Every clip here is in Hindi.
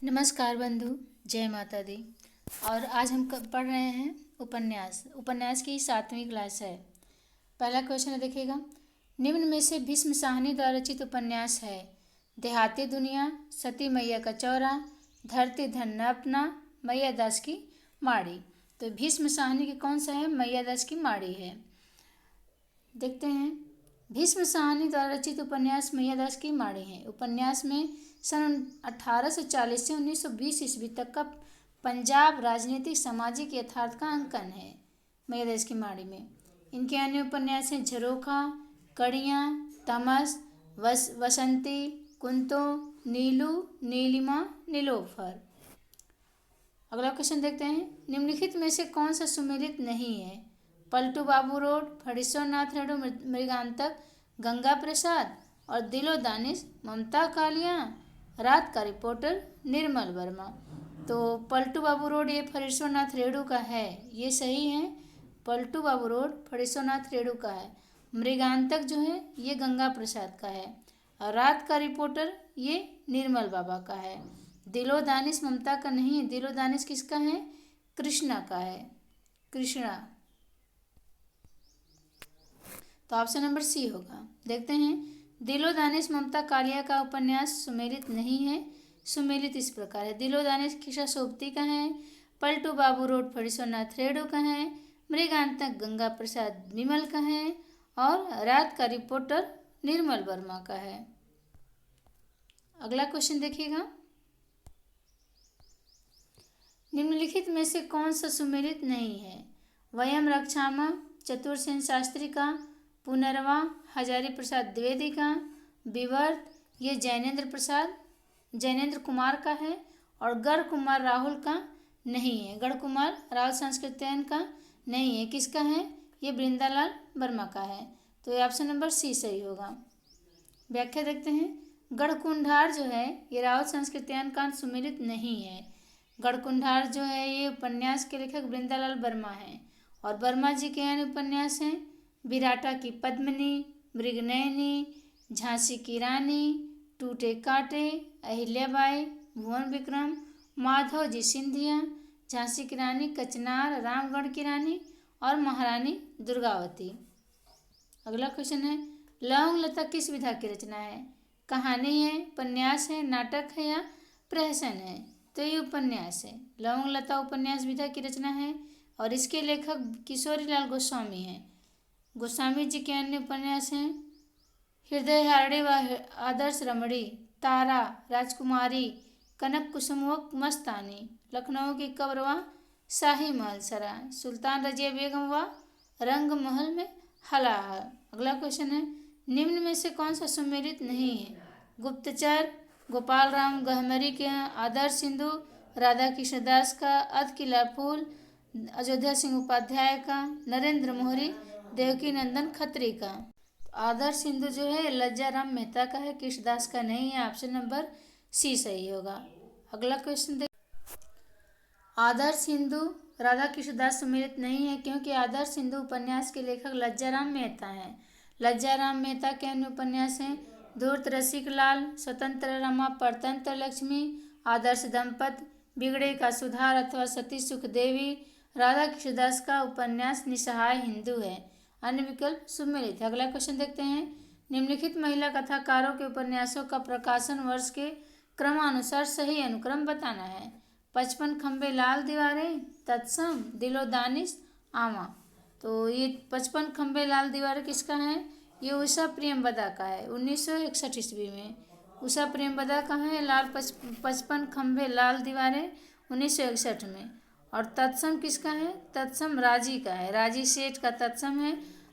नमस्कार बंधु, जय माता दी। और आज हम पढ़ रहे हैं उपन्यास की 7वीं क्लास है। पहला क्वेश्चन है, देखिएगा। निम्न में से भीष्म साहनी द्वारा रचित उपन्यास है। देहाती दुनिया, सती मैया का चौरा, धरती धन न अपना, मैया दास की माड़ी। तो भीष्म साहनी की कौन सा है? मैया दास की माड़ी है। देखते हैं। भीष्म साहनी द्वारा रचित उपन्यास मैया दास की माड़ी है। उपन्यास में सन 1840 से 1920 ईस्वी तक का पंजाब राजनीतिक सामाजिक यथार्थ का अंकन है मैया दास की माड़ी में। इनके अन्य उपन्यास हैं झरोखा, कड़ियाँ, तमस, वसंती, कुंतो, नीलू, नीलिमा, नीलोफर। अगला क्वेश्चन देखते हैं। निम्नलिखित में से कौन सा सुमेलित नहीं है? पलटू बाबू रोड, फणीश्वर नाथ रेणु मृगांतक, गंगा प्रसाद और दिलो दानिश ममता कालिया, रात का रिपोर्टर निर्मल वर्मा। तो पलटू बाबू रोड ये फणीश्वर नाथ रेणु का है, ये सही है। पलटू बाबू रोड फणीश्वर नाथ रेणु का है। मृगांतक जो है ये गंगा प्रसाद का है। और रात का रिपोर्टर ये निर्मल बाबा का है। दिलो दानिश ममता का नहीं है। दिलो दानिश किसका है? कृष्णा का है, कृष्णा। तो ऑप्शन नंबर सी होगा। देखते हैं। दिलो दानिश ममता कालिया का उपन्यास सुमेलित नहीं है। सुमेलित इस प्रकार है। दिलो दानिश खिशा सोबती का है। पलटू बाबू रोड फणीश्वर नाथ रेणु का है। मृगांतक गंगा प्रसाद विमल का है। और रात का रिपोर्टर निर्मल वर्मा का है। अगला क्वेश्चन देखिएगा। निम्नलिखित में से कौन सा सुमेलित नहीं है? वयम रक्षामा चतुरसेन शास्त्री का, पुनर्वा हजारी प्रसाद द्विवेदी का, विवर्त ये जैनेन्द्र कुमार का है। और गढ़ कुमार राहुल का नहीं है। गढ़ कुमार राहुल संस्कृत्यायन का नहीं है। किसका है? ये वृंदालाल वर्मा का है। तो ये ऑप्शन नंबर सी सही होगा। व्याख्या देखते हैं। गढ़कुंडार जो है ये राहुल संस्कृत्यायन का सुमेलित नहीं है। गढ़कुंडार जो है ये उपन्यास के लेखक वृंदालाल वर्मा हैं। और वर्मा जी के अन्य उपन्यास हैं विराटा की पद्मिनी, मृगनयनी, झांसी की रानी, टूटे कांटे, अहिल्याबाई, भुवन विक्रम, माधव जी सिंधिया, झांसी की रानी, कचनार, रामगढ़ की रानी और महारानी दुर्गावती। अगला क्वेश्चन है। लौंग लता किस विधा की रचना है? कहानी है, उपन्यास है, नाटक है या प्रहसन है? तो ये उपन्यास है। लौंग लता उपन्यास विधा की रचना है। और इसके लेखक किशोरीलाल गोस्वामी हैं। गोस्वामी जी के अन्य उपन्यास हैं हृदय हारणी व आदर्श रमणी, तारा, राजकुमारी, कनक कुसुम व मस्तानी, लखनऊ की कब्र व शाही महल सराय, सुल्तान रजिया बेगम व रंग महल में हलाहल। अगला क्वेश्चन है। निम्न में से कौन सा सुमेलित नहीं है? गुप्तचर गोपाल राम गहमरी के, आदर्श सिंधु राधा कृष्ण दास का, अध किला फूल अयोध्या सिंह उपाध्याय का, नरेंद्र मोहरी देवकी नंदन खत्री का। आदर्श सिंधु जो है लज्जाराम मेहता का है, कृष्णदास का नहीं है। ऑप्शन नंबर सी सही होगा। अगला क्वेश्चन देख। आदर्श सिंधु राधा कृष्णदास सुमेलित नहीं है क्योंकि आदर्श सिंधु उपन्यास के लेखक लज्जाराम मेहता हैं। लज्जाराम मेहता के अन्य उपन्यास हैं धूर्त रसिक लाल, स्वतंत्र रमा, परतंत्र लक्ष्मी, आदर्श दंपत, बिगड़े का सुधार अथवा सती सुखदेवी। राधा कृष्णदास का उपन्यास निसहाय हिंदू है। अन्य विकल्प सुमेलित है। अगला क्वेश्चन देखते हैं। निम्नलिखित महिला कथाकारों के उपन्यासों का प्रकाशन वर्ष के क्रमानुसार सही अनुक्रम बताना है। 55 खंबे लाल दीवारें, तत्सम, दिलो दानिश, आमा। तो ये 55 खंबे लाल दीवारें किसका है? ये उषा प्रेमवदा का है। 1961 ईस्वी में उषा प्रेमवदा का है। 55 खंबे लाल दीवारें 1961 में। और तत्सम किसका है? तत्सम राजी का है। राजी सेठ का तत्सम है।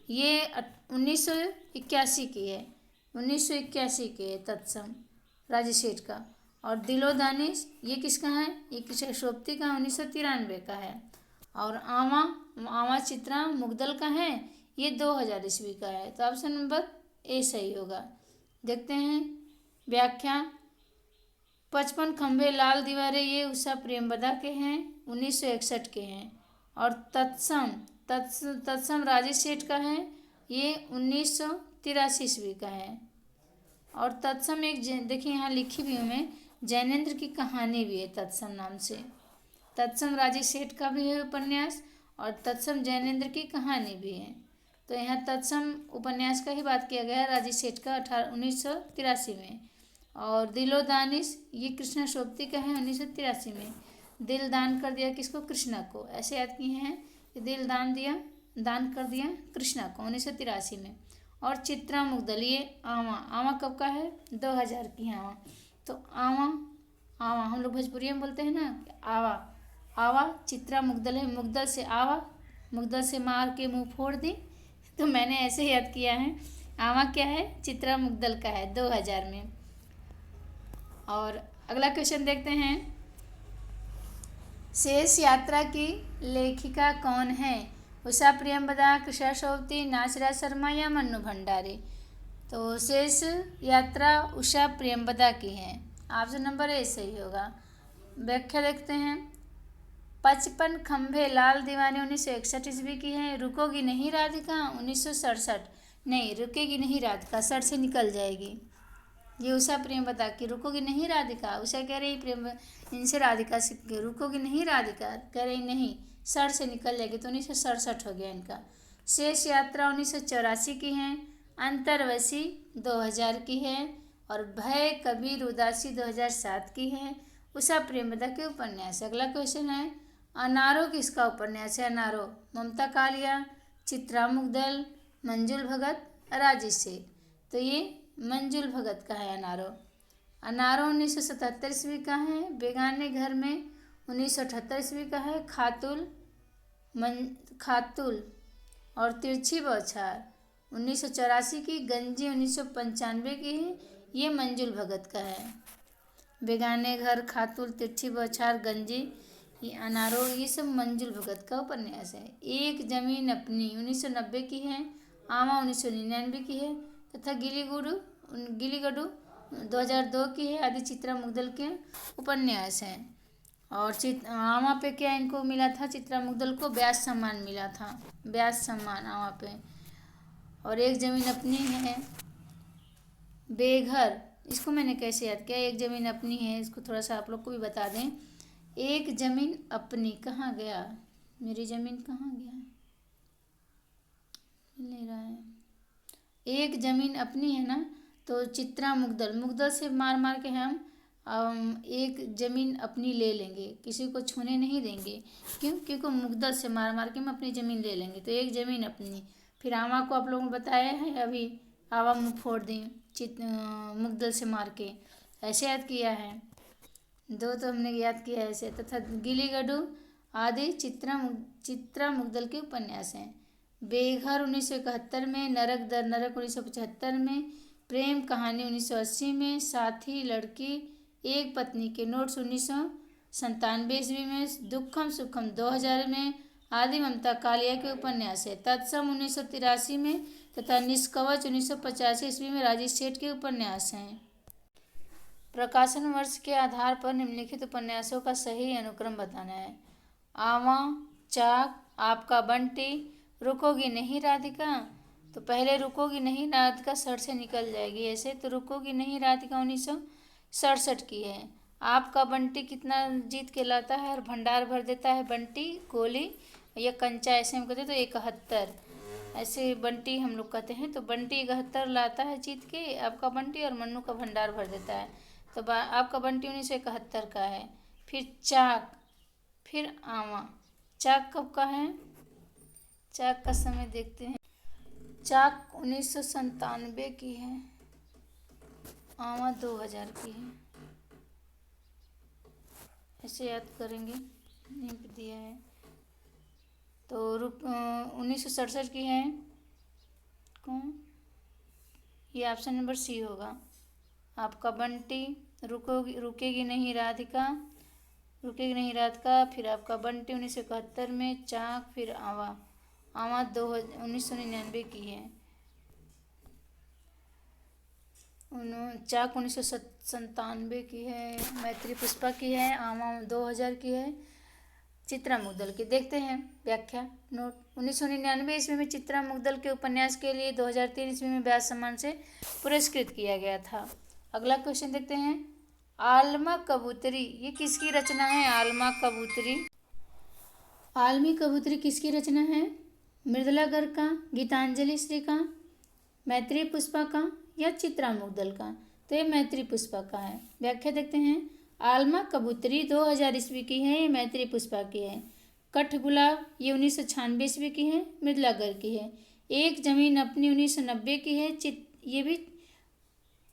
ये 1981 की है। 1981 की है तत्सम, राजी सेठ का। और दिलो दानिश ये किसका है? ये किशोर सोबती का 1993 का है। और आमा चित्रा मुगदल का है। ये 2000 ईस्वी का है। तो ऑप्शन नंबर ए सही होगा। देखते हैं व्याख्या। 55 खंबे लाल दीवारें ये उषा प्रेमवदा के हैं, 1961 के हैं। और तत्सम राजेश सेठ का है, ये 1983 ईस्वी का है। और तत्सम एक देखिए यहाँ लिखी भी हूँ मैं, जैनेन्द्र की कहानी भी है तत्सम नाम से। तत्सम राजेश सेठ का भी है उपन्यास और तत्सम जैनेन्द्र की कहानी भी है। तो यहाँ तत्सम उपन्यास का ही बात किया गया है राजेश सेठ का 1983 में। और दिलो दानिश ये कृष्णा सोबती का है 1983 में। दिल दान कर दिया किसको? कृष्णा को। ऐसे याद किए हैं कि दिल दान कर दिया कृष्णा को 1983 में। और चित्रा मुग्दल ये आवा कब का है? 2000 की है आवा। तो आवा हम लोग भोजपुरी में बोलते हैं ना आवा चित्रा मुग्दल है। मुग्दल से आवा, मुग्दल से मार के मुंह फोड़ दी, तो मैंने ऐसे ही याद किया है। आवा क्या है? चित्रा मुग्दल का है 2000 में। और अगला क्वेश्चन देखते हैं, शेष यात्रा की लेखिका कौन है? उषा प्रियंवदा, कृष्णा सोबती, नाचराज शर्मा या मन्नू भंडारी? तो शेष यात्रा उषा प्रियंवदा की है। ऑप्शन नंबर ए सही होगा। व्याख्या देखते हैं, 55 खंभे लाल दीवानी 1961 ईस्वी की है। रुकोगी नहीं राधिका 1967। नहीं, रुकेगी नहीं राधिका सर से निकल जाएगी। ये उषा प्रियंवदा की। रुकोगी नहीं राधिका, उषा कह रही प्रेम इनसे राधिका से रुकोगी नहीं राधिका, कह रही नहीं सर से निकल जाएगी, तो 1967 हो गया इनका। शेष यात्रा 1984 की है। अंतर्वशी 2000 की है। और भय कबीर उदासी 2007 की है। उषा प्रेमदा के उपन्यास। अगला क्वेश्चन है, अनारो किसका उपन्यास है? अनारो ममता कालिया, चित्रा मुग्दल, मंजुल भगत, राजेश सेठ। तो ये मंजुल भगत का है अनारो। अनारो 1977 ईस्वी का है। बेगाने घर में 1978 ईस्वी का है। खातुल और तिरछी बौछार 1984 की। गंजी 1995 की है। ये मंजुल भगत का है। बेगाने घर, खातुल, तिरछी बौछार, गंजी, ये अनारो, ये सब मंजुल भगत का उपन्यास है। एक जमीन अपनी 1990 की है। आमा 1999 की है। तथा गिलीगडू 2002 की है। आदि चित्रा मुग्दल के उपन्यास हैं। और आमा पे क्या इनको मिला था? चित्रा मुग्दल को व्यास सम्मान मिला था। व्यास सम्मान आमा पे। और एक जमीन अपनी है। बेघर, इसको मैंने कैसे याद किया? एक जमीन अपनी है, इसको थोड़ा सा आप लोग को भी बता दें। एक जमीन अपनी कहाँ गया? मेरी जमीन कहाँ गया? मिल नहीं रहा है। एक जमीन अपनी है ना, तो चित्रा मुग्दल से मार के हम एक ज़मीन अपनी ले लेंगे, किसी को छूने नहीं देंगे। क्यों? क्योंकि मुग्दल से मार के हम अपनी ज़मीन ले लेंगे। तो एक ज़मीन अपनी। फिर आवा को आप लोगों ने बताया है अभी, आवा मुँह फोड़ दें मुग्दल से मार के, ऐसे याद किया है। दो तो हमने याद किया है ऐसे। तथा गिलीगडू आदि चित्रा मुग्दल के उपन्यास हैं। बेघर 1971 में। नरक दर नरक 1975 में। प्रेम कहानी 1980 में। साथी लड़की एक पत्नी के नोट्स 1997 ईस्वी में। दुखम सुखम 2000 में। आदि ममता कालिया के उपन्यास है। तत्सम 1983 में। तथा निष्कवच 1985 ईस्वी में राजेश सेठ के उपन्यास हैं। प्रकाशन वर्ष के आधार पर निम्नलिखित उपन्यासों का सही अनुक्रम बताना है। आवा, चाक, आपका बंटी, रुकोगी नहीं राधिका। तो पहले रुकोगी नहीं राधिका सर से निकल जाएगी ऐसे। तो रुकोगी नहीं राधिका 1967 की है। आपका बंटी कितना जीत के लाता है और भंडार भर देता है बंटी, गोली या कंचा ऐसे हम कहते हैं। तो 71 ऐसे बंटी हम लोग कहते हैं। तो बंटी 71 लाता है जीत के आपका बंटी, और मन्नू का भंडार भर देता है। तो आपका बंटी 1971 का है। फिर चाक, फिर आवा। चाक कब का है? चाक का समय देखते हैं। चाक 1997 की है। आवा 2000 की है। ऐसे याद करेंगे, नहीं दिया है। तो 1967 की है। कौन? ये ऑप्शन नंबर सी होगा। आपका बंटी, रुकेगी नहीं राधिका, फिर आपका बंटी 1971 में। चाक, फिर आवा 1999 की है। चाक 1997 की है। मैत्री पुष्पा की है। आवा 2000 की है। चित्रा मुग्दल की। देखते हैं व्याख्या नोट। 1999 ईस्वी में चित्रा मुग्दल के उपन्यास के लिए 2003 ईस्वी में व्यास सम्मान से पुरस्कृत किया गया था। अगला क्वेश्चन देखते हैं, आलमा कबूतरी ये किसकी रचना है? आलमा कबूतरी। आलमी कबूतरी किसकी रचना है? मृदुला गर्ग का, गीतांजलि श्री का, मैत्री पुष्पा का या चित्रा मुग्दल का? तो ये मैत्री पुष्पा का है। व्याख्या देखते हैं। आलमा कबूतरी 2000 ईस्वी की है, ये मैत्री पुष्पा की है। कठ गुलाब ये 1996 ईस्वी की है, मृदुला गर्ग की है। एक जमीन अपनी 1990 की है, ये भी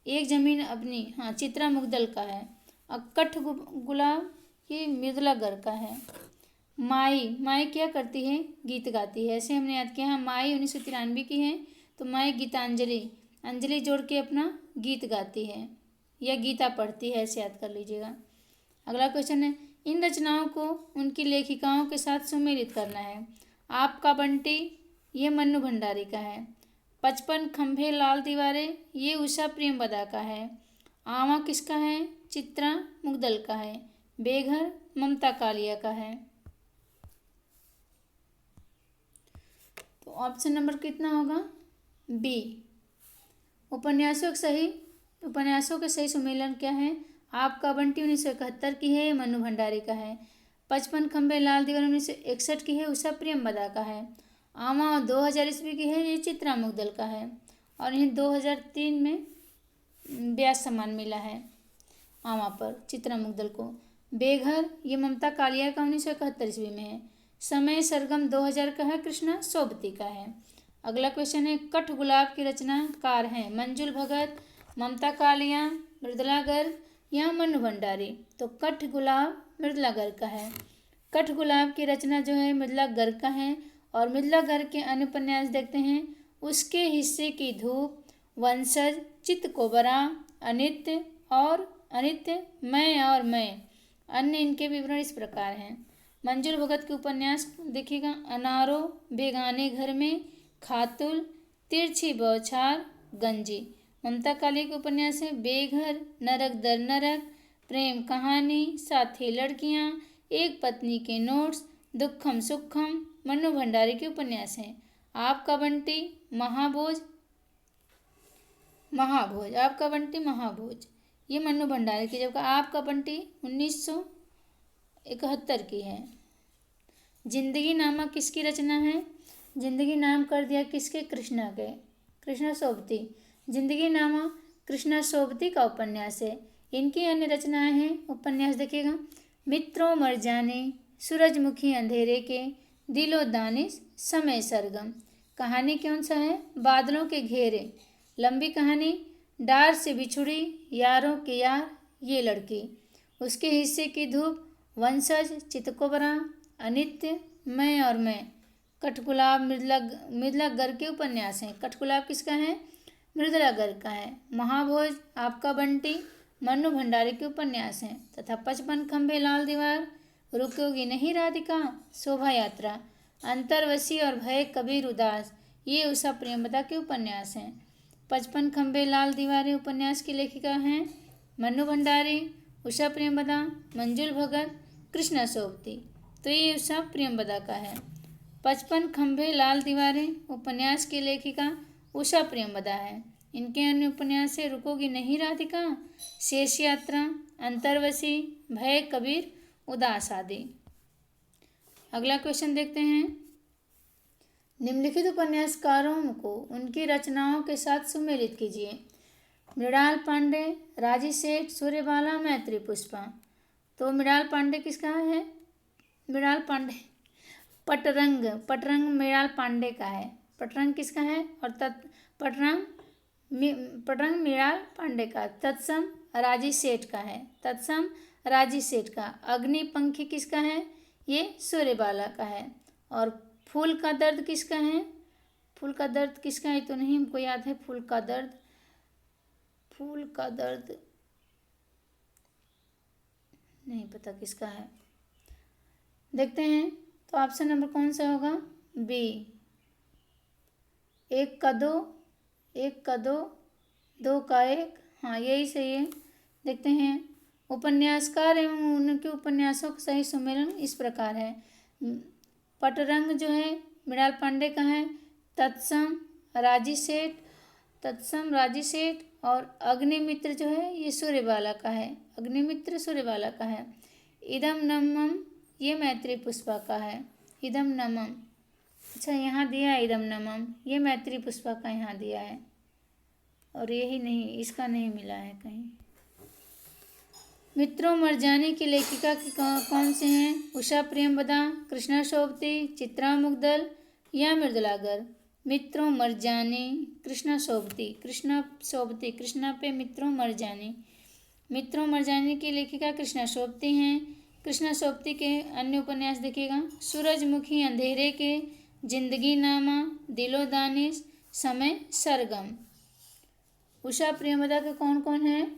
एक जमीन अपनी, हाँ, चित्रा मुग्दल का है। और कठ गुलाब ये मृदुला गर्ग का है। माई, माई क्या करती है? गीत गाती है। ऐसे हमने याद किया। हाँ, माई 1993 की है, तो माई गीतांजलि, अंजलि जोड़ के अपना गीत गाती है या गीता पढ़ती है, ऐसे याद कर लीजिएगा। अगला क्वेश्चन है, इन रचनाओं को उनकी लेखिकाओं के साथ सुमेलित करना है। आपका बंटी ये मन्नू भंडारी का है। 55 खंभे लाल दीवारें ये उषा प्रेमवदा का है। आवा किसका है? चित्रा मुग्दल का है। बेघर ममता कालिया का है। तो ऑप्शन नंबर कितना होगा? बी। उपन्यासों के सही सुमेलन क्या है? आपका बंटी 1971 की है, मन्नू भंडारी का है। 55 खंबे लाल दीवार 1961 की है, उषा प्रेमवदा का है। आमा 2000 ईस्वी की है, ये चित्रा मुग्दल का है। और इन्हें 2003 में व्यास सम्मान मिला है आमा पर, चित्रा मुग्दल को। बेघर ये ममता कालिया का 1971 ईस्वी में है। समय सरगम 2000 का है, कृष्णा सोबती का है। अगला क्वेश्चन है, कठ गुलाब की रचनाकार हैं मंजुल भगत, ममता कालिया, मृदुला गर्ग या मन्नू भंडारी? तो कठ गुलाब मृदुला गर्ग का है। कठ गुलाब की रचना जो है मृदुला गर्ग का है। और मृदुला गर्ग के अन्य उपन्यास देखते हैं, उसके हिस्से की धूप, वंशज, चित्त कोबरा, अनित्य और अनित्य, मैं और मैं। अन्य इनके विवरण इस प्रकार हैं। मंजुल भगत के उपन्यास देखिएगा, अनारो, बेगाने घर में, खातुल, तिरछी बौछार, गंजी। ममता कालिया के उपन्यास है बेघर, नरक दर नरक, प्रेम कहानी, साथी लड़कियां, एक पत्नी के नोट्स, दुखम सुखम। मन्नू भंडारी के उपन्यास हैं आपका बंटी, महाभोज, आपका बंटी महाभोज, ये मन्नू भंडारी की। जबकि आपका बंटी 1971 की है। जिंदगी नामा किसकी रचना है? जिंदगी नाम कर दिया किसके? कृष्णा के, कृष्णा सोबती। जिंदगी नामा कृष्णा सोबती का उपन्यास है। इनकी अन्य रचनाएं हैं, उपन्यास देखिएगा, मित्रों मर जाने, सूरजमुखी अंधेरे के, दिलो दानिश, समय सरगम। कहानी कौन सा है? बादलों के घेरे। लंबी कहानी, डार से बिछुड़ी, यारों के यार, ये लड़की, उसके हिस्से की धूप, वंशज, चितकोबरा, अनित्य, मैं और मैं। कठगुलाब मृदुला गर्ग के उपन्यास हैं। कठगुलाब किसका है? मृदुला गर्ग का है। महाभोज आपका बंटी मन्नू भंडारी के उपन्यास हैं। तथा 55 खंभे लाल दीवार, रुकोगी नहीं राधिका, शोभा यात्रा, अंतरवशी और भय कबीर उदास, ये उषा प्रेमवदा के उपन्यास हैं। 55 खंभे लाल दीवारें उपन्यास की लेखिका हैं मन्नू भंडारी, उषा प्रेमवदा, मंजुल भगत, कृष्णा सोबती। तो ये उषा प्रेमवदा का है। 55 खंभे लाल दीवारें उपन्यास की लेखिका उषा प्रेमवदा है। इनके अन्य उपन्यास है रुकोगी नहीं राधिका, शेष यात्रा, अंतरवशी, भय कबीर, उदास आदि। अगला क्वेश्चन देखते हैं, निम्नलिखित उपन्यासकारों को उनकी रचनाओं के साथ सुमेलित कीजिए। मृणाल पांडे, राजी सेठ, सूर्यबाला, मैत्री पुष्पा। तो मृणाल पांडे किसका है? मृणाल पांडे पटरंग मृणाल पांडे का है। पटरंग किसका है? और पटरंग मृणाल पांडे का। तत्सम राजी सेठ का है। तत्सम राजी सेठ का। अग्निपंखी किसका है? ये सूर्यबाला का है। और फूल का दर्द किसका है? फूल का दर्द किसका है तो नहीं हमको याद है। फूल का दर्द नहीं पता किसका है, देखते हैं। तो ऑप्शन नंबर कौन सा होगा? बी। एक का दो, दो का एक, हाँ यही सही है। देखते हैं, उपन्यासकार एवं उनके उपन्यासों का सही सुमेलन इस प्रकार है। पटरंग जो है मृणाल पांडे का है। तत्सम राजी सेठ और अग्निमित्र जो है ये सूर्यबाला का है। अग्निमित्र सूर्यबाला का है। इदम नमम ये मैत्री पुष्पा का है। इदम नमम, अच्छा यहाँ दिया है इदम नमम, ये मैत्री पुष्पा का यहाँ दिया है, और यही नहीं, इसका नहीं मिला है कहीं। मित्रों मरजानी की लेखिका कौन से हैं? उषा प्रेमवदा, कृष्णा सोबती, चित्रा मुग्दल या मृदुलागर? मित्रों मरजानी, कृष्णा सोबती, कृष्णा पे मित्रों मरजानी। मित्रों मरजानी की लेखिका कृष्णा सोबती हैं। कृष्णा सोबती के अन्य उपन्यास देखिएगा, सूरजमुखी अंधेरे के, जिंदगी नामा, दिलो दानिश, समय सरगम। उषा प्रेमवदा के कौन कौन है?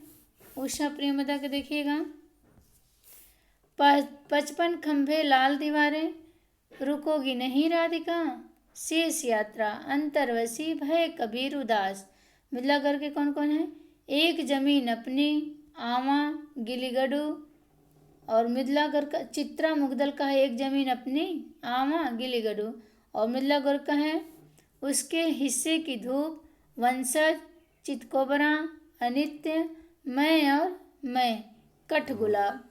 उषा प्रेमवदा के देखिएगा, 55 खंभे लाल दीवारें, रुकोगी नहीं राधिका, शेष यात्रा, अंतरवसी, भय कबीर उदास। मृदुलागर के कौन कौन है? एक जमीन अपनी, आवा, गिलीगढ़ू। और मृदुलागर का चित्रा मुग्दल का है एक जमीन अपनी, आवा, गिलीगढ़ू। और मृदुलागर का है उसके हिस्से की धूप, वंशज, चितकोबरा, अनित्य, मैं और मैं, कठगुलाब।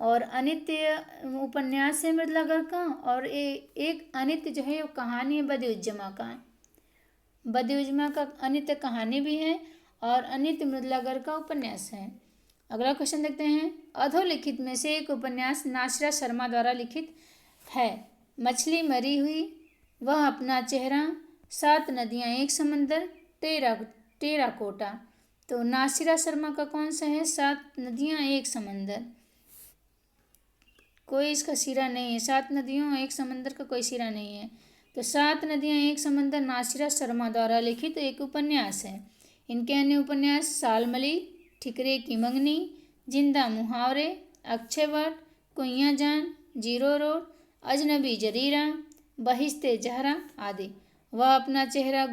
और अनित्य उपन्यास है मृदुलागर का, और एक अनित्य जो है वो कहानी है बदिउज्जमा का। बदिउज्जमा का अनित्य कहानी भी है और अनित्य मृदुलागर का उपन्यास है। अगला क्वेश्चन देखते हैं, अधोलिखित में से एक उपन्यास नासिरा शर्मा द्वारा लिखित है। मछली मरी हुई, वह अपना चेहरा, 7 नदियाँ एक समंदर, टेराकोटा। तो नासिरा शर्मा का कौन सा है? 7 नदियाँ एक समंदर। कोई इसका सिरा नहीं है, 7 नदियों एक समंदर का कोई सिरा नहीं है। तो 7 नदियाँ एक समंदर नासिरा शर्मा द्वारा लिखित एक उपन्यास है। इनके अन्य उपन्यास सालमली, ठिकरे की मंगनी, जिंदा मुहावरे, अक्षयवट, कुइयाँ जान, जीरो रोड, अजनबी जरीरा, बहिश्ते जहरा आदि। वह अपना चेहरा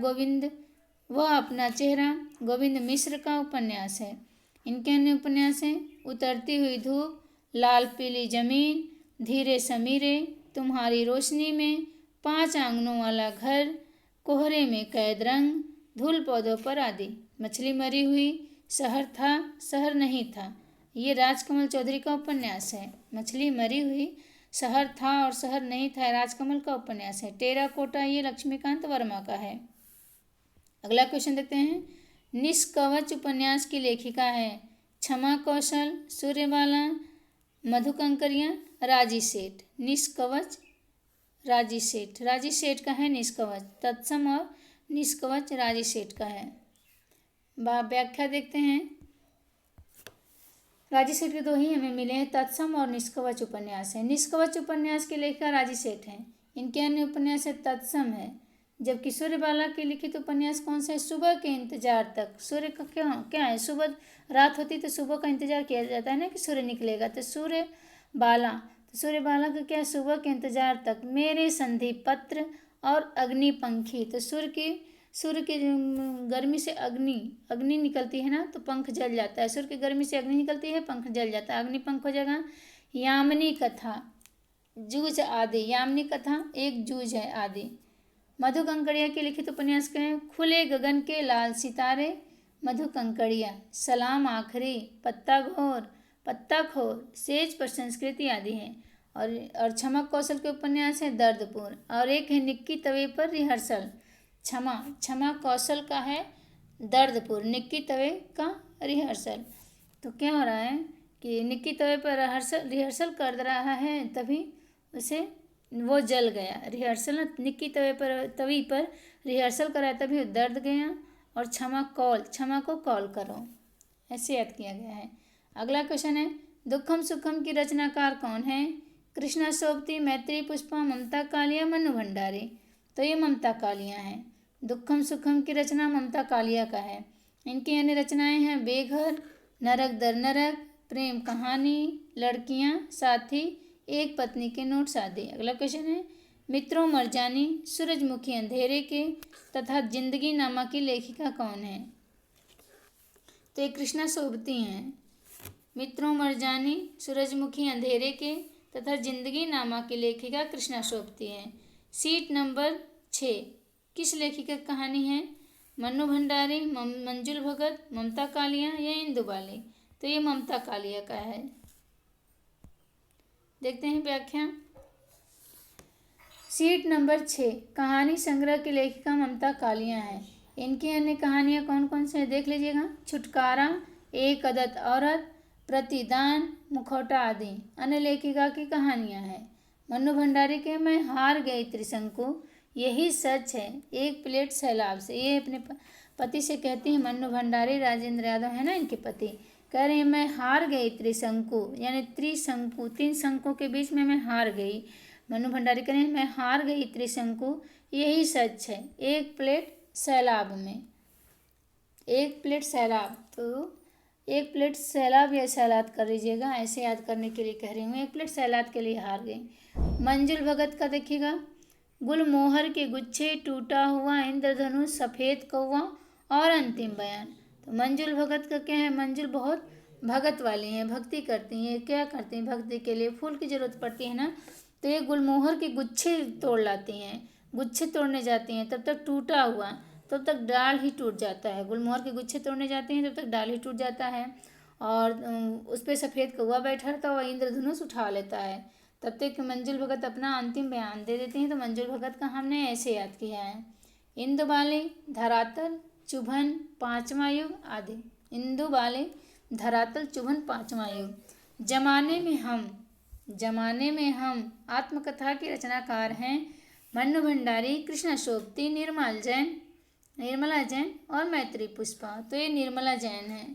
गोविंद मिश्र का उपन्यास है। इनके अन्य उपन्यास हैं उतरती हुई धूप, लाल पीली जमीन, धीरे समीरे, तुम्हारी रोशनी में, 5 आंगनों वाला घर, कोहरे में कैद रंग, धूल पौधों पर आदि। मछली मरी हुई, शहर था शहर नहीं था, ये राजकमल चौधरी का उपन्यास है। मछली मरी हुई, शहर था और शहर नहीं था, राजकमल का उपन्यास है। टेराकोटा ये लक्ष्मीकांत वर्मा का है। अगला क्वेश्चन देखते हैं, निष्कवच उपन्यास की लेखिका है। क्षमा कौशल, सूर्यबाला, मधुकंकरिया, राजी सेठ। निष्कवच राजी सेठ का है निष्कवच। तत्सम और निष्कवच राजी सेठ का है। व्याख्या देखते हैं, राजी सेठ के 2 ही हमें मिले हैं, तत्सम और निष्कवच उपन्यास है। निष्कवच उपन्यास के लेखिका राजी सेठ हैं। इनके अन्य उपन्यास है तत्सम है। जबकि सूर्यबाला के लिखित उपन्यास कौन सा है? सुबह के इंतजार तक। सूर्य का क्या है? सुबह रात होती तो सुबह का इंतजार किया जाता है ना कि सूर्य निकलेगा, तो सूर्यबाला का क्या है? सुबह के इंतजार तक, मेरे संधि पत्र और अग्निपंखी। तो सूर्य की गर्मी से अग्नि निकलती है ना, तो पंख जल जाता है। सूर्य की गर्मी से अग्नि निकलती है, पंख जल जाता है, अग्निपंख हो जाएगा। यामिनी कथा, जूझ आदि। यामिनी कथा एक जूझ है आदि। मधुकंकड़िया के लिखित उपन्यास के हैं खुले गगन के लाल सितारे, मधुकंकड़िया, सलाम आखिरी, पत्ता खोर, सेज पर संस्कृति आदि हैं। और क्षमा कौशल के उपन्यास है दर्दपूर्ण, और एक है निक्की तवे पर रिहर्सल। क्षमा कौशल का है दर्दपूर्ण, निक्की तवे का रिहर्सल। तो क्या हो रहा है कि निक्की तवे पर रिहर्सल कर रहा है, तभी उसे वो जल गया। रिहर्सल निक्की तवी पर रिहर्सल कराया, तभी दर्द गया। और क्षमा को कॉल करो, ऐसे याद किया गया है। अगला क्वेश्चन है, दुखम सुखम की रचनाकार कौन है? कृष्णा सोबती, मैत्री पुष्पा, ममता कालिया, मनु भंडारी। तो ये ममता कालिया हैं। दुखम सुखम की रचना ममता कालिया का है। इनकी अन्य रचनाएं हैं बेघर, नरक दर नरक, प्रेम कहानी, लड़कियां, साथी, एक पत्नी के नोट्स आदि। अगला क्वेश्चन है, मित्रों मरजानी, सूरजमुखी अंधेरे के तथा जिंदगी नामा की लेखिका कौन है? तो ये कृष्णा सोबती हैं। मित्रों मरजानी, सूरजमुखी अंधेरे के तथा जिंदगी नामा की लेखिका कृष्णा सोबती हैं। सीट नंबर 6 किस लेखिका की कहानी है? मन्नू भंडारी, मंजुल भगत, ममता कालिया या इंदु बाली? तो ये ममता कालिया का है। देखते हैं व्याख्या। सीट नंबर 6, कहानी संग्रह की लेखिका ममता कालिया है। इनकी अन्य कहानियाँ कौन कौन से हैं देख लीजिएगा। छुटकारा, एक अदद औरत, प्रतिदान, मुखौटा आदि अन्य लेखिका की कहानियाँ हैं। मन्नू भंडारी के मैं हार गई त्रिशंकु, यही सच है एक प्लेट सैलाब से। ये अपने पति से कहती हैं, मन्नू भंडारी राजेंद्र यादव है ना इनके पति, कह रहे हैं मैं हार गई त्रिशंकु, यानी त्रिशंकु 3 शंकुओं के बीच में मैं हार गई। मन्नू भंडारी कह रहे हैं मैं हार गई त्रिशंकु, यही सच है एक प्लेट सैलाब में। एक प्लेट सैलाब, तो एक प्लेट सैलाब या सैलाद कर लीजिएगा, ऐसे याद करने के लिए कह रही हूँ। एक प्लेट सैलाद के लिए हार गई। मंजुल भगत का देखिएगा। गुलमोहर के गुच्छे, टूटा हुआ इंद्रधनुष, सफ़ेद कौवा और अंतिम बयान। तो मंजुल भगत का क्या है, मंजुल बहुत भगत वाली हैं, भक्ति करती हैं। क्या करती हैं, भक्ति के लिए फूल की ज़रूरत पड़ती है ना, तो ये गुलमोहर के गुच्छे तोड़ लाती हैं। गुच्छे तोड़ने जाती हैं तब तक टूटा हुआ, तब तक डाल ही टूट जाता है। गुलमोहर के गुच्छे तोड़ने जाते हैं तब तक डाल ही टूट जाता है, और उस पर सफ़ेद कौवा बैठा रहता है, वह इंद्रधनुष उठा लेता है। तब तक मंजुल भगत अपना अंतिम बयान दे देती हैं। तो मंजुल भगत का हमने ऐसे याद किया है। इंदुबाले, धरातल, चुभन, पाँचवा युग आदि। इंदुबाले, धरातल, चुभन, पाँचवा युग। जमाने में हम आत्मकथा के रचनाकार हैं मन्नू भंडारी, कृष्णा शोभती, निर्मला जैन और मैत्री पुष्पा। तो ये निर्मला जैन है।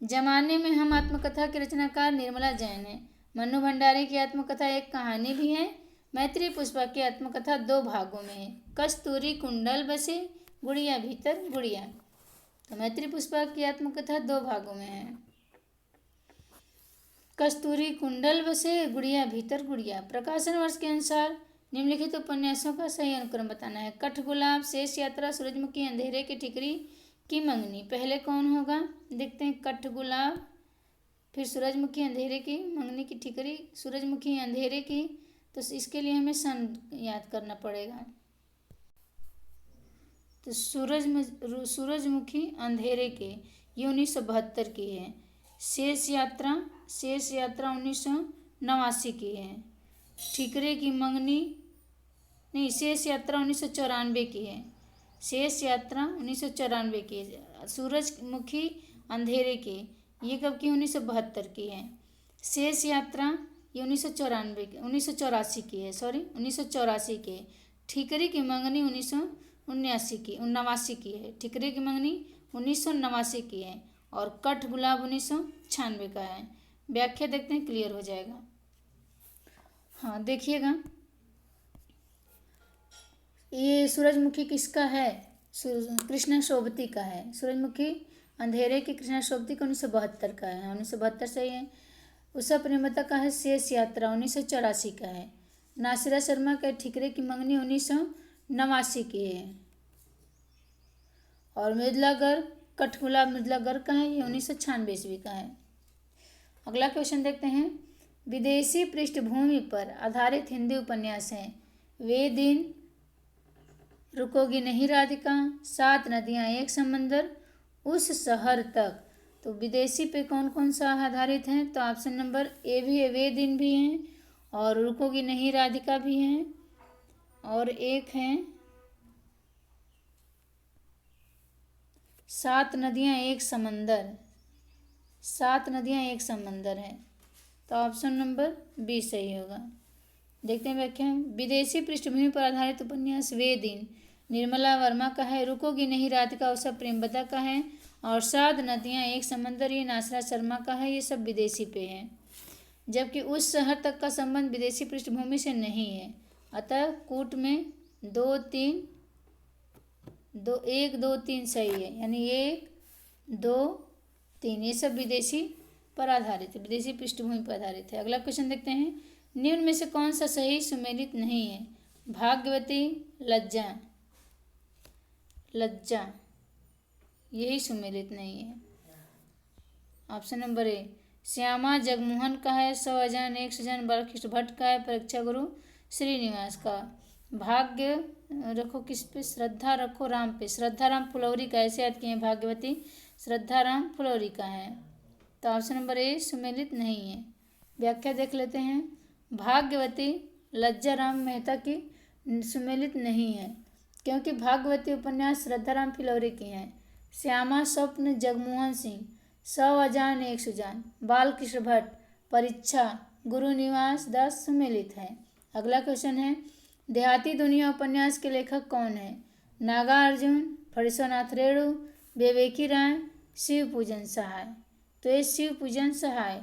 जमाने में हम आत्मकथा के रचनाकार निर्मला जैन है। मन्नू भंडारी की आत्मकथा एक कहानी भी है। मैत्री पुष्पा की आत्मकथा 2 भागों में है। कस्तूरी कुंडल बसे, गुड़िया भीतर गुड़िया। तो मैत्री पुष्पा की आत्मकथा 2 भागों में है। कस्तूरी कुंडल बसे, गुड़िया भीतर गुड़िया। प्रकाशन वर्ष के अनुसार निम्नलिखित उपन्यासों का सही अनुक्रम बताना है। कठगुलाब, शेष यात्रा, सूरजमुखी, अंधेरे की ठिकरी की मंगनी। पहले कौन होगा देखते हैं। कठगुलाब, फिर सूरजमुखी, अंधेरे की मंगनी की ठिकरी, सूरजमुखी अंधेरे की। तो इसके लिए हमें सन याद करना पड़ेगा। तो सूरजमुखी अंधेरे के, ये 1972 की है। शेष यात्रा 1989 की है। ठिकरे की मंगनी नहीं, शेष यात्रा 1994 की है। शेष यात्रा 1994 की है। सूरजमुखी अंधेरे की, ये कब की, 1972 की है। शेष यात्रा ये 1984 की है, 1984 की है। ठिकरे की मंगनी 1979 की है। ठिकरे की मंगनी 1989 की है, और कठ गुलाब 1996 का है। व्याख्या देखते हैं, क्लियर हो जाएगा। हाँ देखिएगा, ये सूरजमुखी किसका है, कृष्णा शोभती का है। सूरजमुखी अंधेरे की कृष्णा शोभती का 1972 का है। 1972 सही है। उषा प्रेमलता का है शेष यात्रा 1984 का है। नासिरा शर्मा का ठिकरे की मंगनी 1989 की है। और मृदुला गर्ग, कठगुलाब मृदुला गर्ग का है, ये 1996 ईस्वी का है। अगला क्वेश्चन देखते हैं। विदेशी पृष्ठभूमि पर आधारित हिंदी उपन्यास हैं। वे दिन, रुकोगी नहीं राधिका, 7 नदियाँ एक समंदर, उस शहर तक। तो विदेशी पे कौन कौन सा आधारित हैं, तो ऑप्शन नंबर ए भी है, वे दिन भी हैं, और रुकोगी नहीं राधिका भी हैं, और एक है 7 नदियाँ एक समंदर। 7 नदियाँ एक समंदर है, तो ऑप्शन नंबर बी सही होगा। देखते हैं व्याख्या। विदेशी पृष्ठभूमि पर आधारित उपन्यास वे दिन निर्मला वर्मा का है। रुकोगी नहीं राधिका उषा प्रेमलता का है, और 7 नदियाँ एक समंदर ये नासिरा शर्मा का है। ये सब विदेशी पे हैं, जबकि उस शहर तक का संबंध विदेशी पृष्ठभूमि से नहीं है। अतः कूट में 2, 3, 2, 1, 2, 3 सही है, यानी 1, 2, 3 ये सब विदेशी पर आधारित है, विदेशी पृष्ठभूमि पर आधारित है। अगला क्वेश्चन देखते हैं। निम्न में से कौन सा सही सुमेलित नहीं है। भाग्यवती, लज्जा यही सुमेलित नहीं है। Option number A. Shyama Jagmohan का है। 100 अजन 1 सजन बालकृष्ण भट्ट का है। परीक्षा गुरु श्रीनिवास का। भाग्य रखो किस पे, श्रद्धा रखो राम पे। श्रद्धा राम फुलौरी का ऐसे याद किए हैं भाग्यवती। श्रद्धाराम फुलौरी का है। तो ऑप्शन नंबर ए सुमेलित नहीं है। व्याख्या देख लेते हैं। भाग्यवती लज्जाराम मेहता की सुमेलित नहीं है, क्योंकि भाग्यवती उपन्यास श्रद्धाराम फिलौरी की हैं। श्यामा स्वप्न जगमोहन सिंह, 100 अजान एक सुजान, बालकृष्ण भट्ट, परीक्षा, गुरु निवास दास सुमेलित है। अगला क्वेश्चन है, देहाती दुनिया उपन्यास के लेखक कौन है? नागार्जुन, फणीश्वरनाथ रेणु, विवेकी राय, शिव पूजन सहाय। तो ये शिव पूजन सहाय।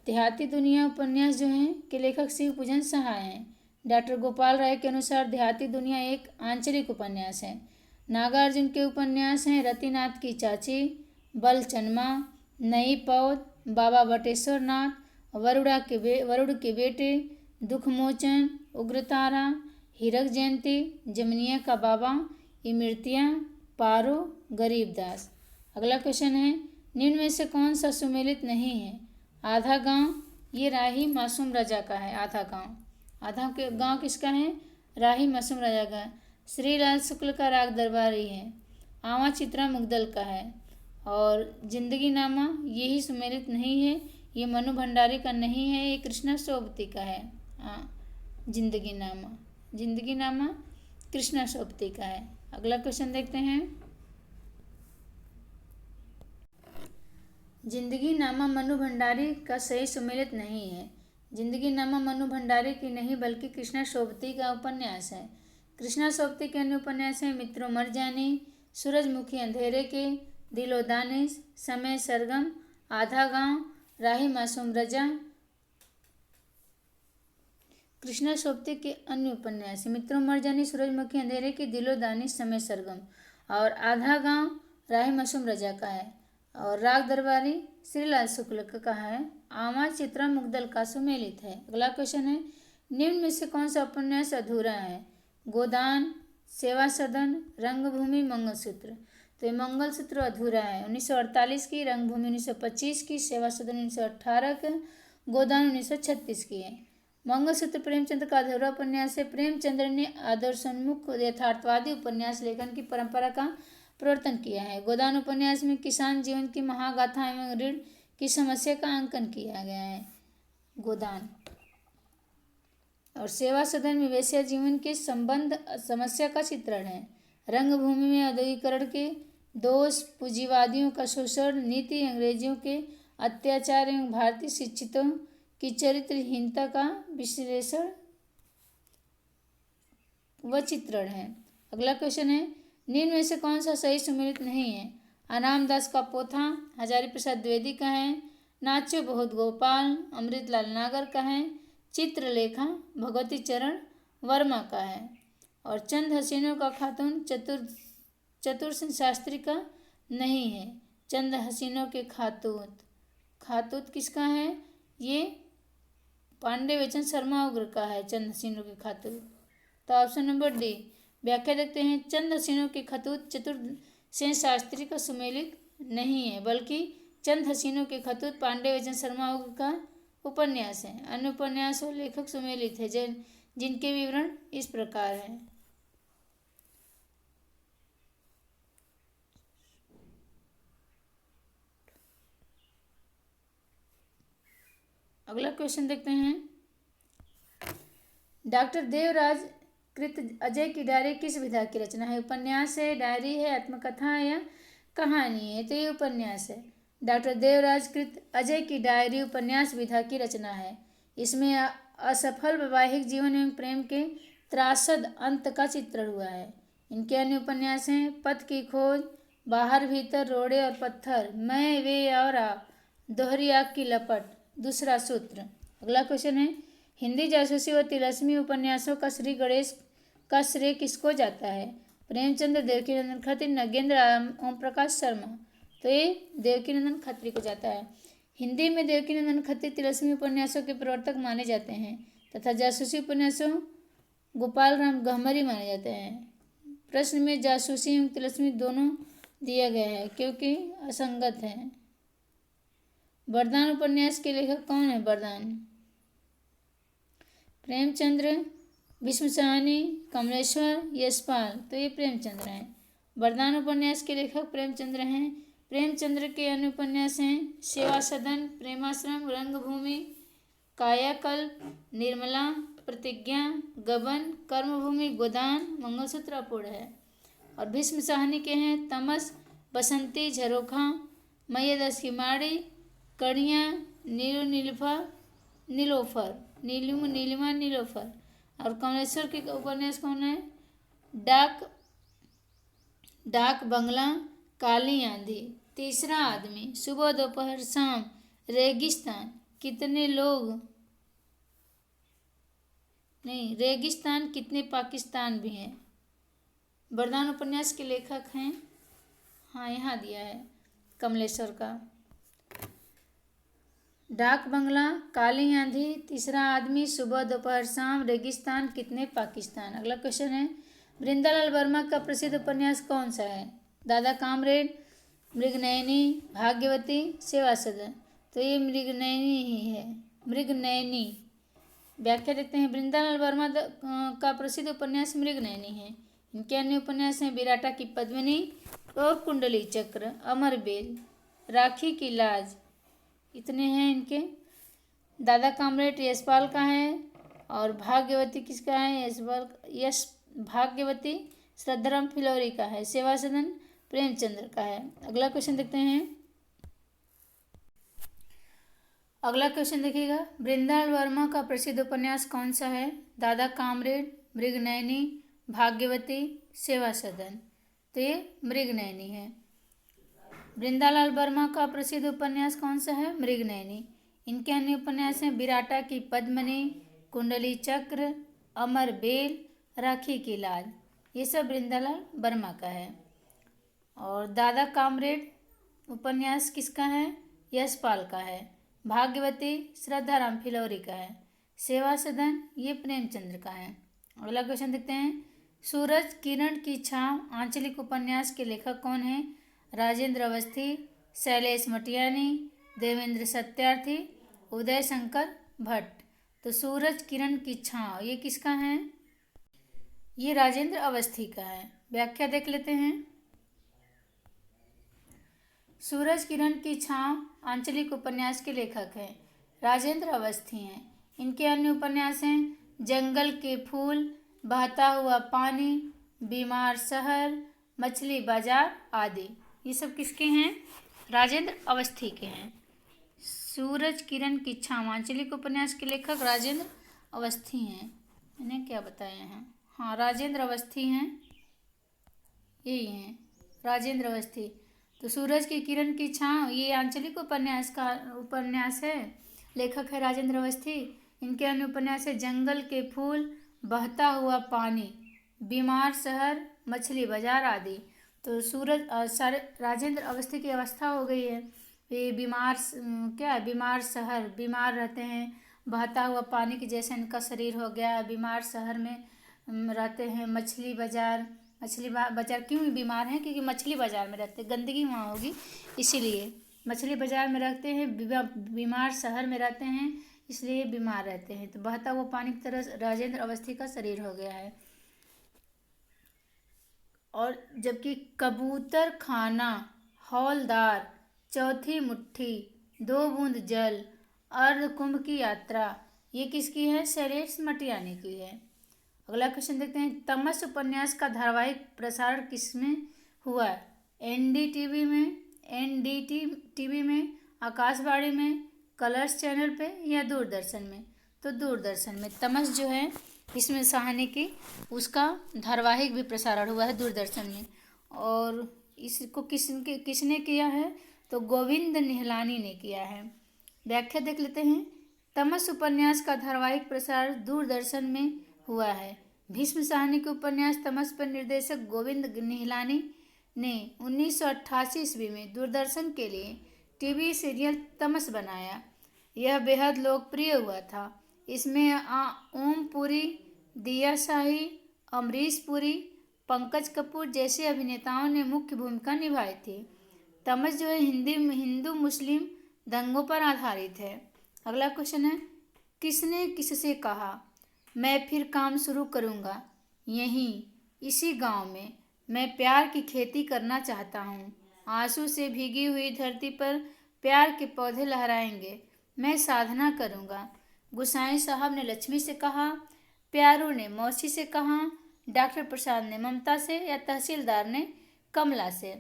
देहाती दुनिया उपन्यास जो हैं के लेखक शिव पूजन सहाय हैं। डॉक्टर गोपाल राय के अनुसार देहाती दुनिया एक आंचलिक उपन्यास है। नागार्जुन के उपन्यास हैं रतिनाथ की चाची, बलचनमा, नई पौध, बाबा बटेश्वर नाथ, वरुण के बेटे, दुखमोचन, उग्रतारा, हीरक जयंती, जमनिया का बाबा, इमृतियाँ, पारो, गरीबदास। अगला क्वेश्चन है, निम्न में से कौन सा सुमेलित नहीं है? आधा गांव, ये राही मासूम रजा का है। आधा के गांव किसका है? राही मासूम रजा का। श्रीलाल शुक्ल का राग दरबारी है। आवा चित्रा मुग्दल का है। और जिंदगी नामा यही सुमेलित नहीं है, ये मनु भंडारी का नहीं है, ये कृष्णा सोबती का है। जिंदगी नामा कृष्णा सोबती का है। अगला क्वेश्चन देखते हैं। जिंदगी नामा मनु भंडारी का सही सुमेलित नहीं है। जिंदगी नामा मनु भंडारी की नहीं बल्कि कृष्णा सोबती का उपन्यास है। कृष्णा सोबती के अन्य उपन्यास हैं मित्रों मर जानी, सूरजमुखी अंधेरे के, दिलो दानिश, समय सरगम, आधा गांव, राही मासूम रजा। कृष्णा सोबती के अन्य उपन्यास मित्रों मर जानी, सूरजमुखी अंधेरे की, दिलो दानिश, समय सरगम, और आधा गांव राही मासूम रजा का है। और राग दरबारी श्रीलाल शुक्ल का है। आमा चित्रा मुग्दल का सुमेलित है। अगला क्वेश्चन है, निम्न में से कौन सा उपन्यास अधूरा है? गोदान, सेवा सदन, रंगभूमि, मंगलसूत्र। तो ये मंगलसूत्र अधूरा है। 1948 की, रंगभूमि 1925 की, सेवा सदन 1918 का, गोदान 1936 की है। मंगलसूत्र प्रेमचंद्र का अधूरा उपन्यास है। प्रेमचंद्र ने आदर्शोन्मुख यथार्थवादी उपन्यास लेखन की परंपरा का प्रवर्तन किया है। गोदान उपन्यास में किसान जीवन की महागाथा एवं ऋण की समस्या का अंकन किया गया है। गोदान और सेवा सदन में वैश्य जीवन के संबंध समस्या का चित्रण है। रंगभूमि में औद्योगिकरण के दोष, पूंजीवादियों का शोषण, नीति, अंग्रेजों के अत्याचार एवं भारतीय शिक्षितों की चरित्रहीनता का विश्लेषण व चित्रण है। अगला क्वेश्चन है, निम्न में से कौन सा सही सुमेलित नहीं है? अनामदास का पोथा हजारी प्रसाद द्विवेदी का है। नाचो बहुत गोपाल अमृतलाल नागर का है। चित्रलेखा भगवती चरण वर्मा का है। और चंद हसीनों का खातून चतुर सेन शास्त्री का नहीं है। चंद हसीनों के खातूत किसका है? ये पांडे वचन शर्मा उग्र का है। चंद हसीनों के खातूत। तो ऑप्शन नंबर डी। व्याख्या देखते हैं। चंद हसीनों के खतूत चतुर सेन शास्त्री का सुमेलित नहीं है, बल्कि चंद हसीनों के खतूत पांडे वचन शर्मा उग्र का उपन्यास है। अन्य उपन्यास और लेखक सुमेलित है जिनके विवरण इस प्रकार हैं। अगला क्वेश्चन देखते हैं। डॉक्टर देवराज कृत अजय की डायरी किस विधा की रचना है? उपन्यास है, डायरी है, आत्मकथा है या कहानी है? तो ये उपन्यास है। डॉक्टर देवराज कृत अजय की डायरी उपन्यास विधा की रचना है। इसमें असफल वैवाहिक जीवन एवं प्रेम के त्रासद अंत का चित्रण हुआ है। इनके अन्य उपन्यास हैं पथ की खोज, बाहर भीतर, रोड़े और पत्थर, मैं, वे और आप, दोहरी आग की लपट, दूसरा सूत्र। अगला क्वेश्चन है, हिंदी जासूसी व तिलस्मी उपन्यासों का श्री गणेश का श्रेय किसको जाता है? प्रेमचंद्र, देवकीनंदन खत्री, नगेंद्र, ओम प्रकाश शर्मा। तो ये देवकीनंदन खत्री को जाता है। हिंदी में देवकीनंदन खत्री तिलस्मी उपन्यासों के प्रवर्तक माने जाते हैं तथा जासूसी उपन्यासों गोपाल राम गहमरी माने जाते हैं। प्रश्न में जासूसी एवं तिलस्मी दोनों दिया गया है क्योंकि असंगत है। वरदान उपन्यास के लेखक कौन है? वरदान प्रेमचंद्र, भीष्म साहनी, कमलेश्वर, यशपाल। तो ये प्रेमचंद्र हैं। वरदान उपन्यास के लेखक प्रेमचंद्र हैं। प्रेमचंद्र के अन्य उपन्यास हैं सेवा सदन, प्रेमाश्रम, रंगभूमि, कायाकल्प, निर्मला, प्रतिज्ञा, गबन, कर्मभूमि, गोदान, मंगलसूत्र अपूर्ण है। और भीष्म साहनी के हैं तमस, बसंती, झरोखा, मैया की माड़ी, कड़ियाँ, नीलोफर, नीलिमा नीलोफर। और कमलेश्वर के उपन्यास कौन है? डाक बंगला, काली आंधी, तीसरा आदमी, सुबह दोपहर शाम, रेगिस्तान, कितने लोग नहीं, रेगिस्तान कितने पाकिस्तान भी हैं। वरदान उपन्यास के लेखक हैं, हाँ यहाँ दिया है कमलेश्वर का। डाक बंगला, काली आंधी, तीसरा आदमी, सुबह दोपहर शाम, रेगिस्तान, कितने पाकिस्तान। अगला क्वेश्चन है वृंदालाल वर्मा का प्रसिद्ध उपन्यास कौन सा है? दादा कामरेड, मृगनयनी, भाग्यवती, सेवा सदन। तो ये मृगनयनी ही है, मृगनयनी। व्याख्या देते हैं वृंदालाल वर्मा का प्रसिद्ध उपन्यास मृगनयनी है। इनके अन्य उपन्यास हैं विराटा की पद्मिनी और कुंडली चक्र, अमरबेल, राखी की लाज, इतने हैं इनके। दादा कामरेड यशपाल का है और भाग्यवती किसका है? यश भाग्यवती श्रद्धाराम फिलौरी का है। सेवा सदन प्रेमचंद्र का है। अगला क्वेश्चन देखते हैं। अगला क्वेश्चन देखिएगा वृंदालाल वर्मा का प्रसिद्ध उपन्यास कौन सा है? दादा कामरेड, मृगनयनी, भाग्यवती, सेवा सदन। तो ये मृगनयनी है। वृंदालाल वर्मा का प्रसिद्ध उपन्यास कौन सा है? मृगनयनी। इनके अन्य उपन्यास हैं विराटा की पद्मिनी, कुंडली चक्र, अमरबेल, राखी की लाज। ये सब वृंदालाल वर्मा का है। और दादा कामरेड उपन्यास किसका है? यशपाल का है। भाग्यवती श्रद्धाराम फिलौरी का है। सेवा सदन ये प्रेमचंद्र का है। अगला क्वेश्चन देखते हैं सूरज किरण की छाँव आंचलिक उपन्यास के लेखक कौन है? राजेंद्र अवस्थी, शैलेश मटियानी, देवेंद्र सत्यार्थी, उदय शंकर भट्ट। तो सूरज किरण की छाँव ये किसका है? ये राजेंद्र अवस्थी का है। व्याख्या देख लेते हैं। सूरज किरण की छाँव आंचलिक उपन्यास के लेखक हैं राजेंद्र अवस्थी हैं। इनके अन्य उपन्यास हैं जंगल के फूल, बहता हुआ पानी, बीमार शहर, मछली बाजार आदि। ये सब किसके हैं? राजेंद्र अवस्थी के हैं। सूरज किरण की छाँव आंचलिक उपन्यास के लेखक राजेंद्र अवस्थी हैं। इन्हें क्या बताया हैं? हाँ राजेंद्र अवस्थी हैं, यही हैं राजेंद्र अवस्थी। तो सूरज की किरण की छाँव ये आंचलिक उपन्यास है, लेखक है राजेंद्र अवस्थी। इनके अन्य उपन्यास है जंगल के फूल, बहता हुआ पानी, बीमार शहर, मछली बाजार आदि। तो राजेंद्र अवस्थी की अवस्था हो गई है, ये बीमार शहर, बीमार रहते हैं, बहता हुआ पानी की जैसे इनका शरीर हो गया, बीमार शहर में रहते हैं, मछली बाजार क्यों बीमार हैं? क्योंकि मछली बाजार में रहते हैं, गंदगी वहाँ होगी इसीलिए मछली बाजार में रहते हैं, बीमार शहर में रहते हैं इसलिए बीमार रहते हैं। तो बहता हुआ पानी की तरह राजेंद्र अवस्थी का शरीर हो गया है। और जबकि कबूतर खाना, हौलदार, चौथी मुट्ठी, दो बूंद जल, अर्धकुंभ की यात्रा ये किसकी है? शैलेश मटियानी की है। अगला क्वेश्चन देखते हैं तमस उपन्यास का धारावाहिक प्रसारण किसमें हुआ? एनडीटीवी में, आकाशवाणी में, कलर्स चैनल पे या दूरदर्शन में? तो दूरदर्शन में। तमस जो है इसमें साहनी की उसका धारावाहिक भी प्रसारण हुआ है दूरदर्शन में। और इसको किसने किया है? तो गोविंद निहलानी ने किया है। व्याख्या देख लेते हैं। तमस उपन्यास का धारावाहिक प्रसारण दूरदर्शन में हुआ है। भीष्म साहनी के उपन्यास तमस पर निर्देशक गोविंद निहलानी ने 1988 ईस्वी में दूरदर्शन के लिए टीवी सीरियल तमस बनाया। यह बेहद लोकप्रिय हुआ था। इसमें ओम पुरी, दिया शाही, अमरीश पुरी, पंकज कपूर जैसे अभिनेताओं ने मुख्य भूमिका निभाई थी। तमस जो है हिंदू मुस्लिम दंगों पर आधारित है। अगला क्वेश्चन है किसने किससे कहा मैं फिर काम शुरू करूँगा यहीं इसी गांव में, मैं प्यार की खेती करना चाहता हूँ, आंसू से भीगी हुई धरती पर प्यार के पौधे लहराएंगे। मैं साधना करूँगा। गुसाई साहब ने लक्ष्मी से कहा, प्यारू ने मौसी से कहा, डॉक्टर प्रसाद ने ममता से या तहसीलदार ने कमला से।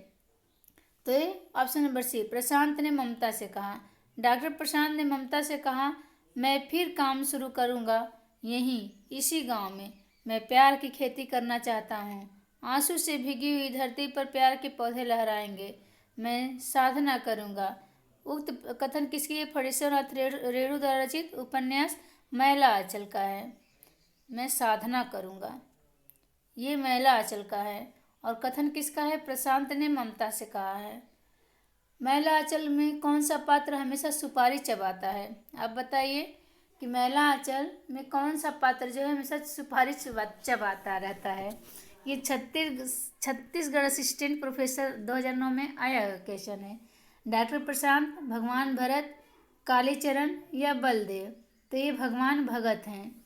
तो ये ऑप्शन नंबर सी, प्रशांत ने ममता से कहा। डॉक्टर प्रशांत ने ममता से कहा, मैं फिर काम शुरू करूँगा यहीं इसी गांव में। मैं प्यार की खेती करना चाहता हूँ। आंसू से भीगी हुई धरती पर प्यार के पौधे लहराएंगे। मैं साधना करूँगा। उक्त कथन किसकी है? फणीश्वरनाथ रेणु द्वारा रचित उपन्यास मैला आंचल का है। मैं साधना करूँगा, ये मैला आंचल का है। और कथन किसका है? प्रशांत ने ममता से कहा है। मैला आंचल में कौन सा पात्र हमेशा सुपारी चबाता है? आप बताइए कि मैला आंचल में कौन सा पात्र जो है हमेशा सुपारी चबाता रहता है? ये छत्तीसगढ़ असिस्टेंट प्रोफेसर 2009 में आया क्वेश्चन है। डॉक्टर प्रशांत, भगवान भरत, कालीचरण या बलदेव? तो ये भगवान भगत हैं।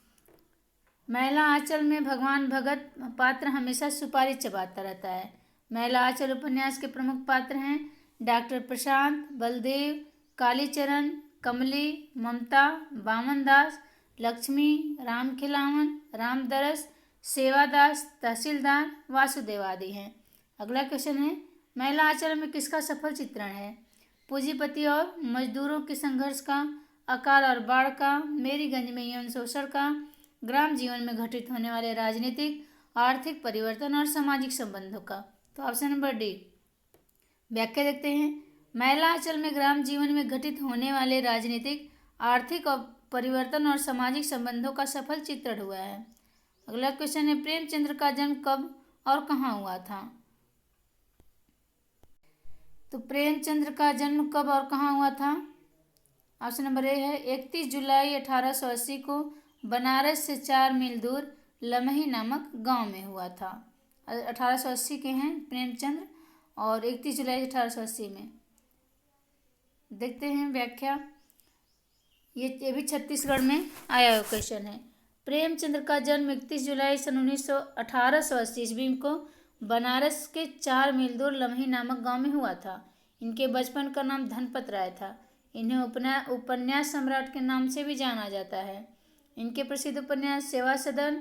मैला आंचल में भगवान भगत पात्र हमेशा सुपारी चबाता रहता है। मैला आंचल उपन्यास के प्रमुख पात्र हैं डॉक्टर प्रशांत, बलदेव, कालीचरण, कमली, ममता, बामन दास, लक्ष्मी, रामखिलावन, रामदरस, सेवादास, तहसीलदार, वासुदेव आदि हैं। अगला क्वेश्चन है, मैला आंचल में किसका सफल चित्रण है? पूंजीपति और मजदूरों के संघर्ष का, अकाल और बाढ़ का, मेरीगंज में यौन शोषण का, ग्राम जीवन में घटित होने वाले राजनीतिक, आर्थिक परिवर्तन और सामाजिक संबंधों का। तो ऑप्शन नंबर डी। व्याख्या देखते हैं। मैला आंचल में ग्राम जीवन में घटित होने वाले राजनीतिक, आर्थिक और परिवर्तन और सामाजिक संबंधों का सफल चित्रण हुआ है। अगला क्वेश्चन है, प्रेमचंद्र का जन्म कब और कहाँ हुआ था? तो प्रेमचंद्र का जन्म कब और कहाँ हुआ था? ऑप्शन नंबर ए है 31 जुलाई 1880 को बनारस से 4 मील दूर लमही नामक गांव में हुआ था। 1880 के हैं प्रेमचंद्र और 31 जुलाई 1880 में। देखते हैं व्याख्या। ये भी छत्तीसगढ़ में आया हुआ क्वेश्चन है। प्रेमचंद्र का जन्म 31 जुलाई सन 1880 ईस्वी को बनारस के 4 मील दूर लमही नामक गांव में हुआ था। इनके बचपन का नाम धनपत राय था। इन्हें उपन्यास सम्राट के नाम से भी जाना जाता है। इनके प्रसिद्ध उपन्यास सेवा सदन,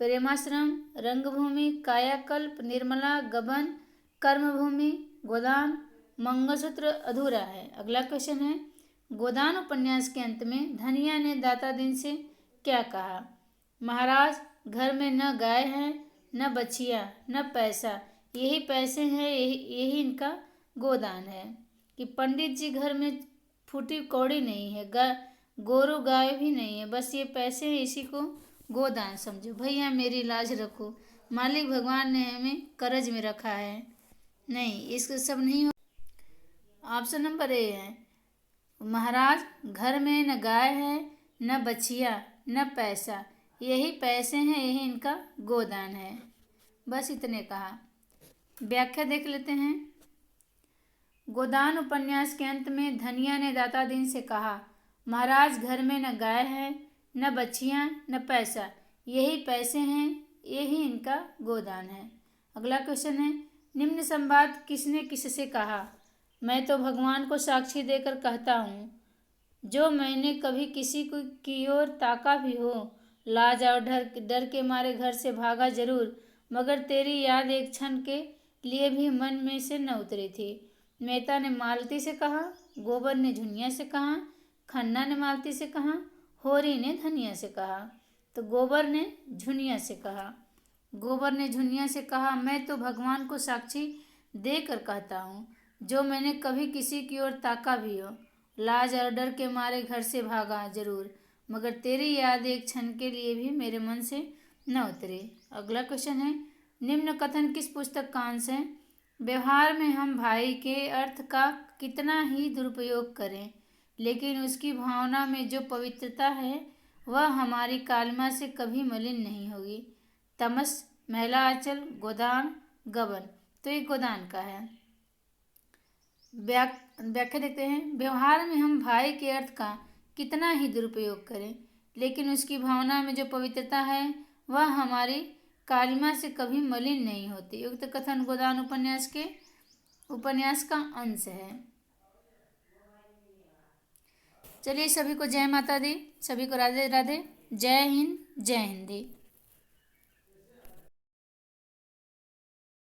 प्रेमाश्रम, रंगभूमि, कायाकल्प, निर्मला, गबन, कर्मभूमि, गोदान, मंगलसूत्र अधूरा है। अगला क्वेश्चन है, गोदान उपन्यास के अंत में धनिया ने दाता दिन से क्या कहा? महाराज, घर में न गाय है, न बछिया, न पैसा, यही पैसे हैं, यही इनका गोदान है। कि पंडित जी, घर में फूटी कौड़ी नहीं है, गोरू गाय भी नहीं है, बस ये पैसे हैं, इसी को गोदान समझो। भैया मेरी लाज रखो, मालिक भगवान ने हमें कर्ज में रखा है। नहीं, इसको सब नहीं हो। ऑप्शन नंबर ए है, महाराज, घर में न गाय है, न बछिया, न पैसा, यही पैसे हैं, यही इनका गोदान है। बस इतने कहा। व्याख्या देख लेते हैं। गोदान उपन्यास के अंत में धनिया ने दाता दिन से कहा, महाराज, घर में न गाय है, न बछिया, न पैसा, यही पैसे हैं, यही इनका गोदान है। अगला क्वेश्चन है, निम्न संवाद किसने किससे कहा? मैं तो भगवान को साक्षी देकर कहता हूँ, जो मैंने कभी किसी की ओर ताका भी हो, लाज और डर के मारे घर से भागा जरूर, मगर तेरी याद एक क्षण के लिए भी मन में से न उतरी थी। मेहता ने मालती से कहा, गोबर ने झुनिया से कहा, खन्ना ने मालती से कहा, होरी ने धनिया से कहा। तो गोबर ने झुनिया से कहा। गोबर ने झुनिया से कहा, मैं तो भगवान को साक्षी देकर कहता हूँ, जो मैंने कभी किसी की ओर ताका भी हो, लाज और डर के मारे घर से भागा जरूर, मगर तेरी याद एक क्षण के लिए भी मेरे मन से न उतरी। अगला क्वेश्चन है, निम्न कथन किस पुस्तक का अंश है? व्यवहार में हम भाई के अर्थ का कितना ही दुरुपयोग करें, लेकिन उसकी भावना में जो पवित्रता है वह हमारी कालिमा से कभी मलिन नहीं होगी। तमस, मैला आंचल, गोदान, गबन। तो ये गोदान का है। व्याख्या देखते हैं। व्यवहार में हम भाई के अर्थ का कितना ही दुरुपयोग करें, लेकिन उसकी भावना में जो पवित्रता है वह हमारी कालिमा से कभी मलिन नहीं होती। उक्त कथन गोदान उपन्यास के उपन्यास का अंश है। चलिए सभी को जय माता दी, सभी को राधे राधे, जय हिंद जय हिंदी।